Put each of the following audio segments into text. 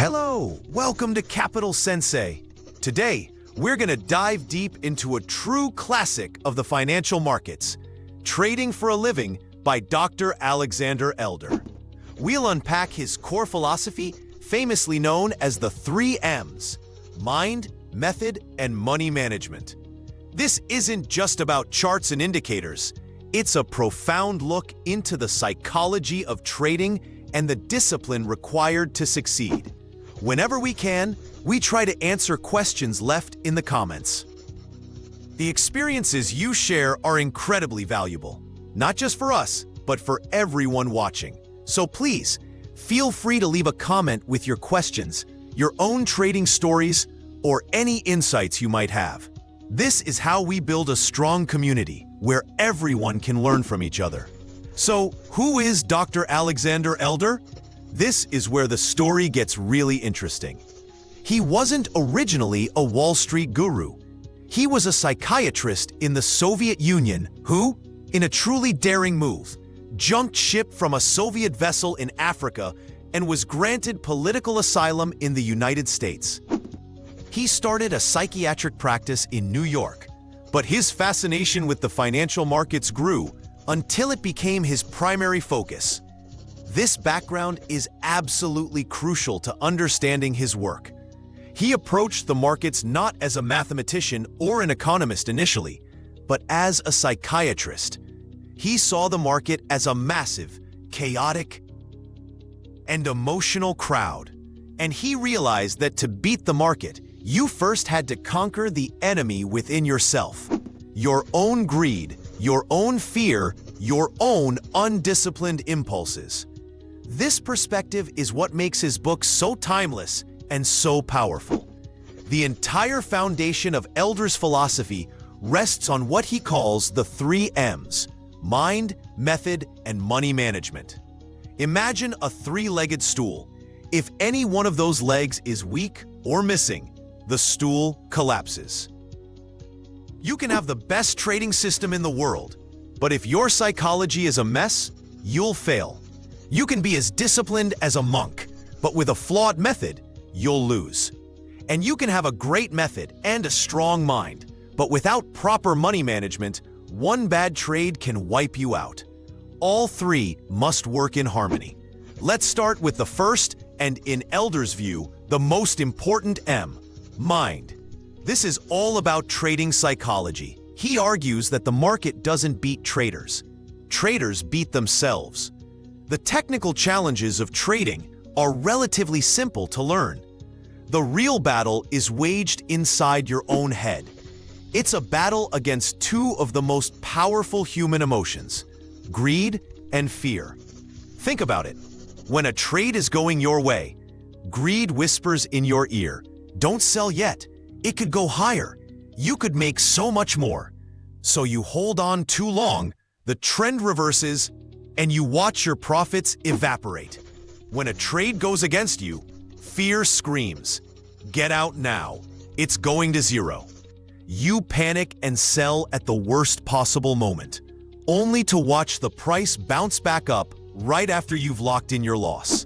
Hello, welcome to Capital Sensei. Today, we're going to dive deep into a true classic of the financial markets, Trading for a Living by Dr. Alexander Elder. We'll unpack his core philosophy, famously known as the 3 M's: mind, method, and money management. This isn't just about charts and indicators. It's a profound look into the psychology of trading and the discipline required to succeed. Whenever we can, we try to answer questions left in the comments. The experiences you share are incredibly valuable, not just for us, but for everyone watching. So please, feel free to leave a comment with your questions, your own trading stories, or any insights you might have. This is how we build a strong community where everyone can learn from each other. So, who is Dr. Alexander Elder? This is where the story gets really interesting. He wasn't originally a Wall Street guru. He was a psychiatrist in the Soviet Union who, in a truly daring move, jumped ship from a Soviet vessel in Africa and was granted political asylum in the United States. He started a psychiatric practice in New York, but his fascination with the financial markets grew until it became his primary focus. This background is absolutely crucial to understanding his work. He approached the markets not as a mathematician or an economist initially, but as a psychiatrist. He saw the market as a massive, chaotic, and emotional crowd. And he realized that to beat the market, you first had to conquer the enemy within yourself. Your own greed, your own fear, your own undisciplined impulses. This perspective is what makes his book so timeless and so powerful. The entire foundation of Elder's philosophy rests on what he calls the 3 M's: mind, method, and money management. Imagine a 3-legged stool. If any one of those legs is weak or missing, the stool collapses. You can have the best trading system in the world, but if your psychology is a mess, you'll fail. You can be as disciplined as a monk, but with a flawed method, you'll lose. And you can have a great method and a strong mind, but without proper money management, one bad trade can wipe you out. All 3 must work in harmony. Let's start with the first, and in Elder's view, the most important M: mind. This is all about trading psychology. He argues that the market doesn't beat traders. Traders beat themselves. The technical challenges of trading are relatively simple to learn. The real battle is waged inside your own head. It's a battle against 2 of the most powerful human emotions: greed and fear. Think about it. When a trade is going your way, greed whispers in your ear, "Don't sell yet. It could go higher. You could make so much more." So you hold on too long, the trend reverses, and you watch your profits evaporate. When a trade goes against you, fear screams, "Get out now. It's going to zero." You panic and sell at the worst possible moment, only to watch the price bounce back up right after you've locked in your loss.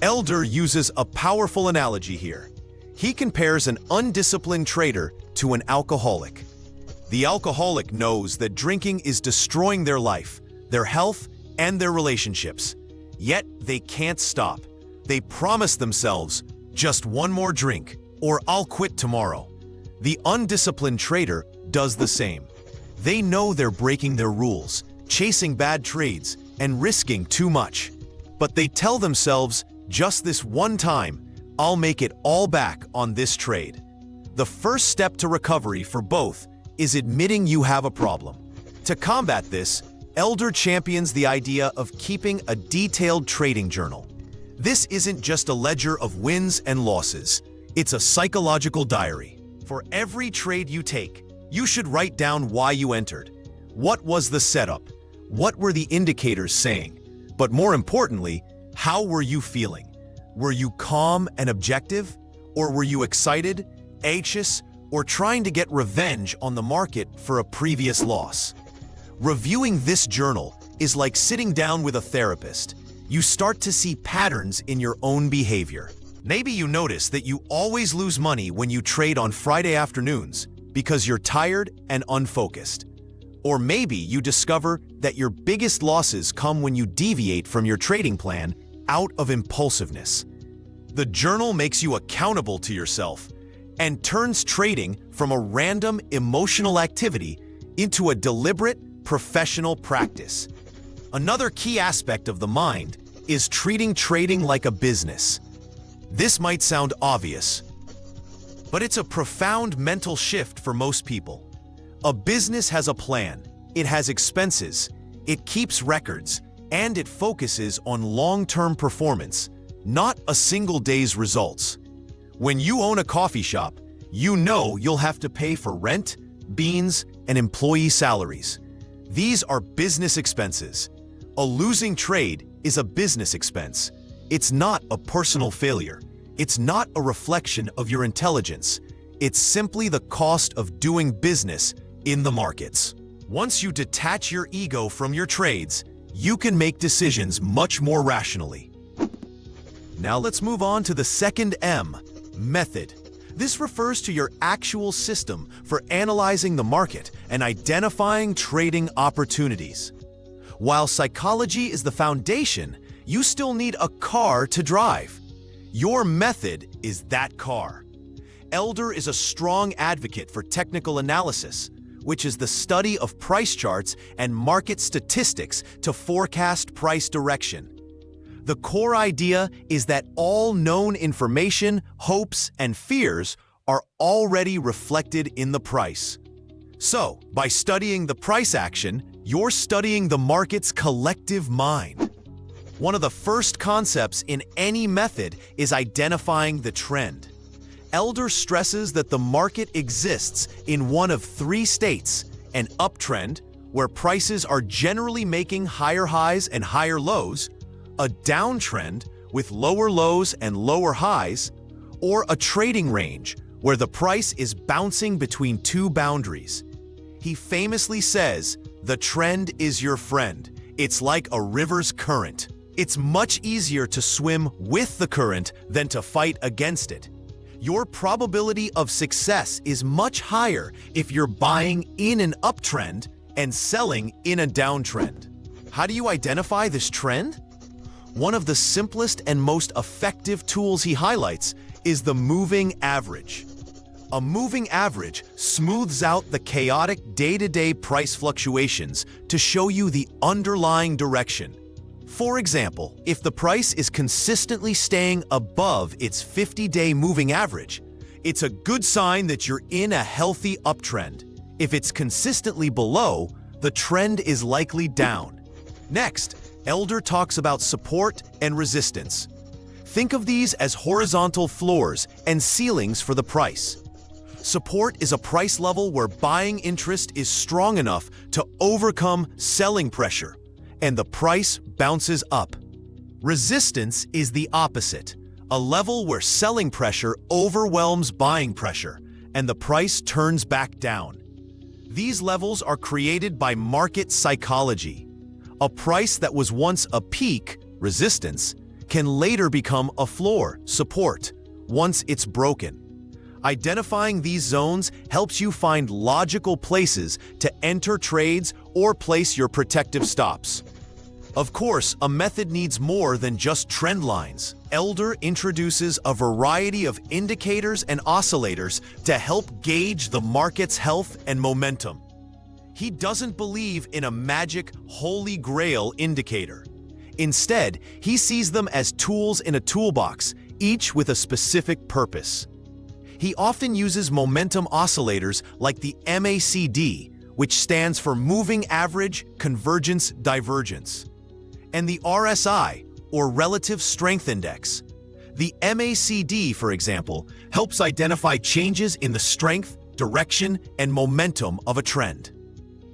Elder uses a powerful analogy here. He compares an undisciplined trader to an alcoholic. The alcoholic knows that drinking is destroying their life, their health, and their relationships. Yet they can't stop. They promise themselves, "Just one more drink, or I'll quit tomorrow." The undisciplined trader does the same. They know they're breaking their rules, chasing bad trades, and risking too much. But they tell themselves, "Just this one time, I'll make it all back on this trade." The first step to recovery for both is admitting you have a problem. To combat this, Elder champions the idea of keeping a detailed trading journal. This isn't just a ledger of wins and losses. It's a psychological diary. For every trade you take, you should write down why you entered. What was the setup? What were the indicators saying? But more importantly, how were you feeling? Were you calm and objective? Or were you excited, anxious, or trying to get revenge on the market for a previous loss? Reviewing this journal is like sitting down with a therapist. You start to see patterns in your own behavior. Maybe you notice that you always lose money when you trade on Friday afternoons because you're tired and unfocused. Or maybe you discover that your biggest losses come when you deviate from your trading plan out of impulsiveness. The journal makes you accountable to yourself and turns trading from a random emotional activity into a deliberate professional practice. Another key aspect of the mind is treating trading like a business. This might sound obvious, but it's a profound mental shift for most people. A business has a plan, it has expenses, it keeps records, and it focuses on long-term performance, not a single day's results. When you own a coffee shop, you know you'll have to pay for rent, beans, and employee salaries. These are business expenses. A losing trade is a business expense. It's not a personal failure. It's not a reflection of your intelligence. It's simply the cost of doing business in the markets. Once you detach your ego from your trades, you can make decisions much more rationally. Now let's move on to the second M, method. This refers to your actual system for analyzing the market and identifying trading opportunities. While psychology is the foundation, you still need a car to drive. Your method is that car. Elder is a strong advocate for technical analysis, which is the study of price charts and market statistics to forecast price direction. The core idea is that all known information, hopes, and fears are already reflected in the price. So, by studying the price action, you're studying the market's collective mind. One of the first concepts in any method is identifying the trend. Elder stresses that the market exists in one of three states: an uptrend, where prices are generally making higher highs and higher lows, a downtrend with lower lows and lower highs, or a trading range, where the price is bouncing between two boundaries. He famously says, "The trend is your friend. It's like a river's current. It's much easier to swim with the current than to fight against it." Your probability of success is much higher if you're buying in an uptrend and selling in a downtrend. How do you identify this trend? One of the simplest and most effective tools he highlights is the moving average. A moving average smooths out the chaotic day-to-day price fluctuations to show you the underlying direction. For example, if the price is consistently staying above its 50-day moving average, it's a good sign that you're in a healthy uptrend. If it's consistently below, the trend is likely down. Next, Elder talks about support and resistance. Think of these as horizontal floors and ceilings for the price. Support is a price level where buying interest is strong enough to overcome selling pressure, and the price bounces up. Resistance is the opposite, a level where selling pressure overwhelms buying pressure, and the price turns back down. These levels are created by market psychology. A price that was once a peak, resistance, can later become a floor, support, once it's broken. Identifying these zones helps you find logical places to enter trades or place your protective stops. Of course, a method needs more than just trend lines. Elder introduces a variety of indicators and oscillators to help gauge the market's health and momentum. He doesn't believe in a magic holy grail indicator. Instead, he sees them as tools in a toolbox, each with a specific purpose. He often uses momentum oscillators like the MACD, which stands for Moving Average Convergence Divergence, and the RSI, or Relative Strength Index. The MACD, for example, helps identify changes in the strength, direction, and momentum of a trend.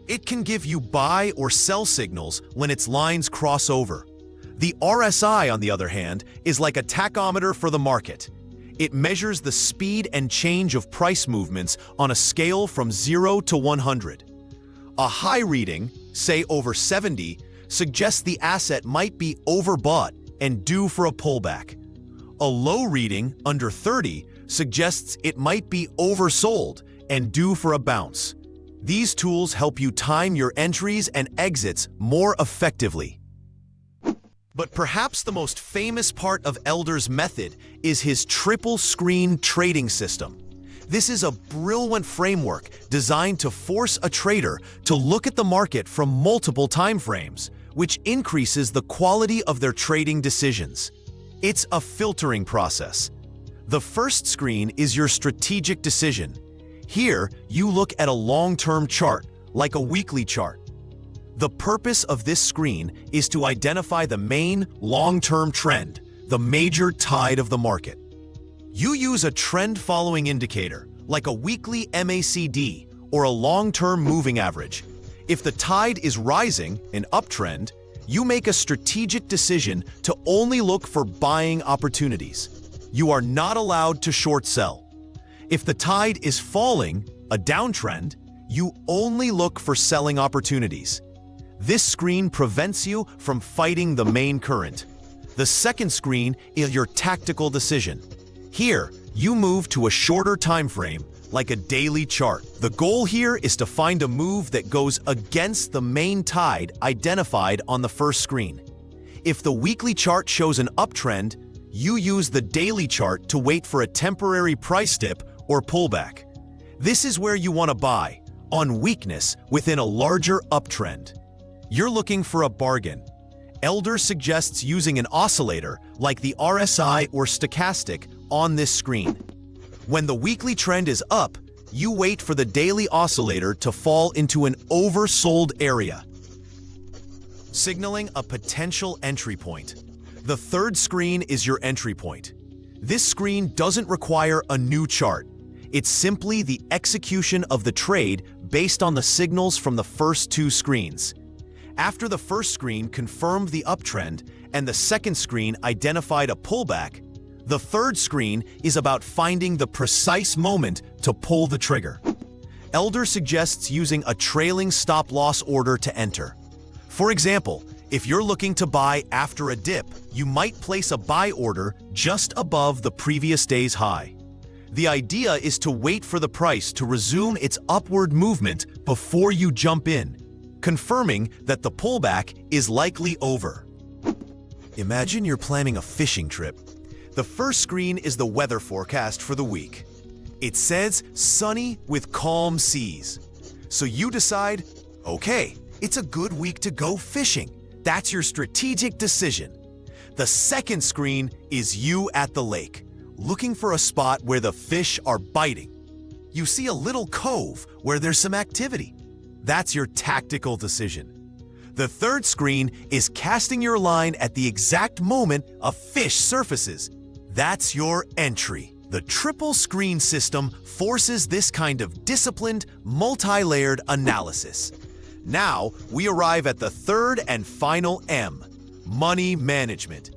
It can give you buy or sell signals when its lines cross over. The RSI, on the other hand, is like a tachometer for the market. It measures the speed and change of price movements on a scale from 0 to 100. A high reading, say over 70, suggests the asset might be overbought and due for a pullback. A low reading, under 30, suggests it might be oversold and due for a bounce. These tools help you time your entries and exits more effectively. But perhaps the most famous part of Elder's method is his triple screen trading system. This is a brilliant framework designed to force a trader to look at the market from multiple time frames, which increases the quality of their trading decisions. It's a filtering process. The first screen is your strategic decision. Here, you look at a long-term chart, like a weekly chart. The purpose of this screen is to identify the main long-term trend, the major tide of the market. You use a trend-following indicator, like a weekly MACD or a long-term moving average. If the tide is rising, an uptrend, you make a strategic decision to only look for buying opportunities. You are not allowed to short sell. If the tide is falling, a downtrend, you only look for selling opportunities. This screen prevents you from fighting the main current. The second screen is your tactical decision. Here, you move to a shorter time frame, like a daily chart. The goal here is to find a move that goes against the main tide identified on the first screen. If the weekly chart shows an uptrend, you use the daily chart to wait for a temporary price dip or pullback. This is where you want to buy, on weakness within a larger uptrend. You're looking for a bargain. Elder suggests using an oscillator like the RSI or stochastic on this screen. When the weekly trend is up, you wait for the daily oscillator to fall into an oversold area, signaling a potential entry point. The third screen is your entry point. This screen doesn't require a new chart. It's simply the execution of the trade based on the signals from the first two screens. After the first screen confirmed the uptrend and the second screen identified a pullback, the third screen is about finding the precise moment to pull the trigger. Elder suggests using a trailing stop-loss order to enter. For example, if you're looking to buy after a dip, you might place a buy order just above the previous day's high. The idea is to wait for the price to resume its upward movement before you jump in, confirming that the pullback is likely over. Imagine you're planning a fishing trip. The first screen is the weather forecast for the week. It says sunny with calm seas. So you decide, okay, it's a good week to go fishing. That's your strategic decision. The second screen is you at the lake, looking for a spot where the fish are biting. You see a little cove where there's some activity. That's your tactical decision. The third screen is casting your line at the exact moment a fish surfaces. That's your entry. The triple screen system forces this kind of disciplined, multi-layered analysis. Now, we arrive at the third and final M, money management.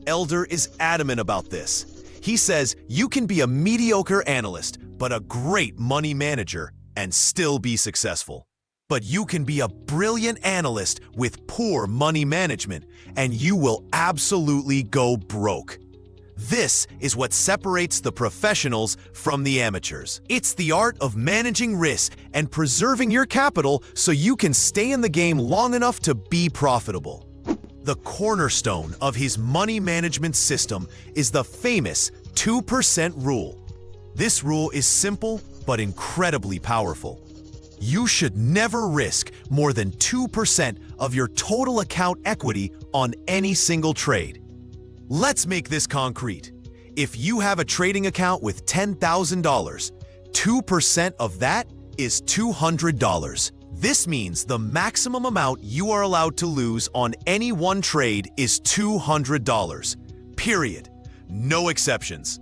Elder is adamant about this. He says you can be a mediocre analyst, but a great money manager, and still be successful. But you can be a brilliant analyst with poor money management, and you will absolutely go broke. This is what separates the professionals from the amateurs. It's the art of managing risk and preserving your capital so you can stay in the game long enough to be profitable. The cornerstone of his money management system is the famous 2% rule. This rule is simple but incredibly powerful. You should never risk more than 2% of your total account equity on any single trade. Let's make this concrete. If you have a trading account with $10,000, 2% of that is $200. This means the maximum amount you are allowed to lose on any one trade is $200. Period. No exceptions.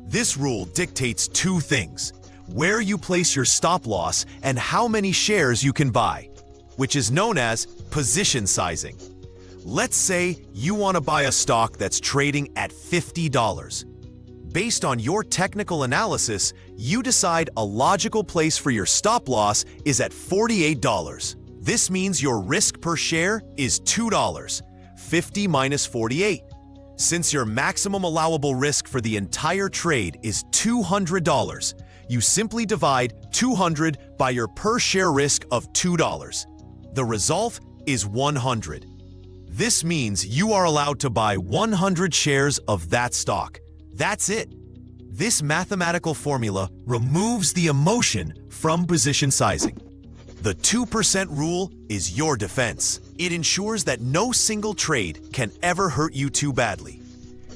This rule dictates two things: where you place your stop loss and how many shares you can buy, which is known as position sizing. Let's say you want to buy a stock that's trading at $50. Based on your technical analysis, you decide a logical place for your stop loss is at $48. This means your risk per share is $2. 50 minus 48. Since your maximum allowable risk for the entire trade is $200, you simply divide 200 by your per share risk of $2. The result is 100. This means you are allowed to buy 100 shares of that stock. That's it. This mathematical formula removes the emotion from position sizing. The 2% rule is your defense. It ensures that no single trade can ever hurt you too badly.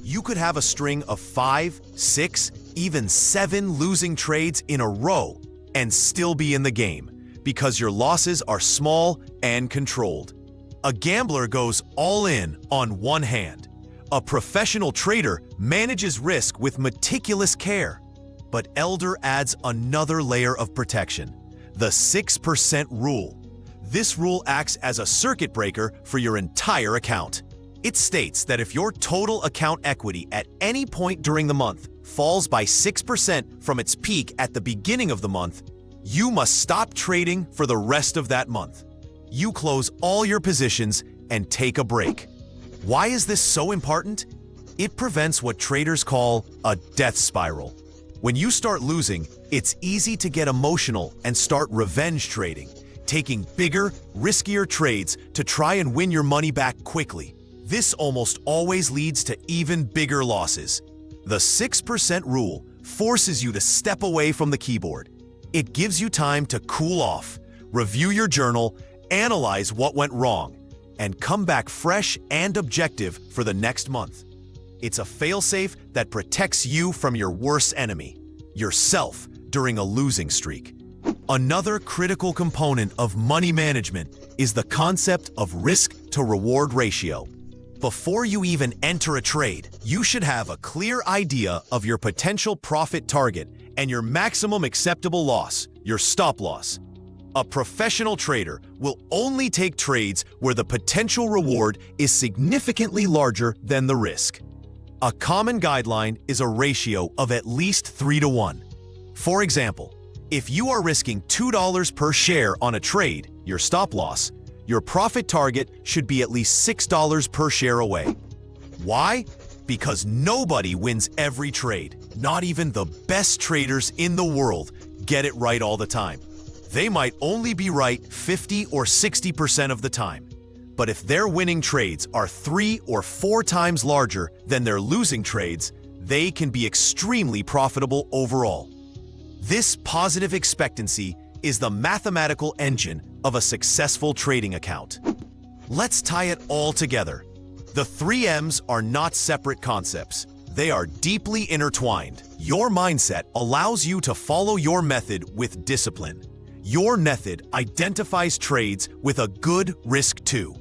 You could have a string of 5, 6, even 7 losing trades in a row and still be in the game because your losses are small and controlled. A gambler goes all in on one hand. A professional trader manages risk with meticulous care. But Elder adds another layer of protection. The 6% rule. This rule acts as a circuit breaker for your entire account. It states that if your total account equity at any point during the month falls by 6% from its peak at the beginning of the month, you must stop trading for the rest of that month. You close all your positions and take a break. Why is this so important? It prevents what traders call a death spiral. When you start losing, it's easy to get emotional and start revenge trading, taking bigger, riskier trades to try and win your money back quickly. This almost always leads to even bigger losses. The 6% rule forces you to step away from the keyboard. It gives you time to cool off, review your journal, analyze what went wrong, and come back fresh and objective for the next month. It's a failsafe that protects you from your worst enemy, yourself, during a losing streak. Another critical component of money management is the concept of risk-to-reward ratio. Before you even enter a trade, you should have a clear idea of your potential profit target and your maximum acceptable loss, your stop loss. A professional trader will only take trades where the potential reward is significantly larger than the risk. A common guideline is a ratio of at least 3 to 1. For example, if you are risking $2 per share on a trade, your stop loss, your profit target should be at least $6 per share away. Why? Because nobody wins every trade. Not even the best traders in the world get it right all the time. They might only be right 50 or 60% of the time. But if their winning trades are 3 or 4 times larger than their losing trades, they can be extremely profitable overall. This positive expectancy is the mathematical engine of a successful trading account. Let's tie it all together. The 3 M's are not separate concepts. They are deeply intertwined. Your mindset allows you to follow your method with discipline. Your method identifies trades with a good risk too.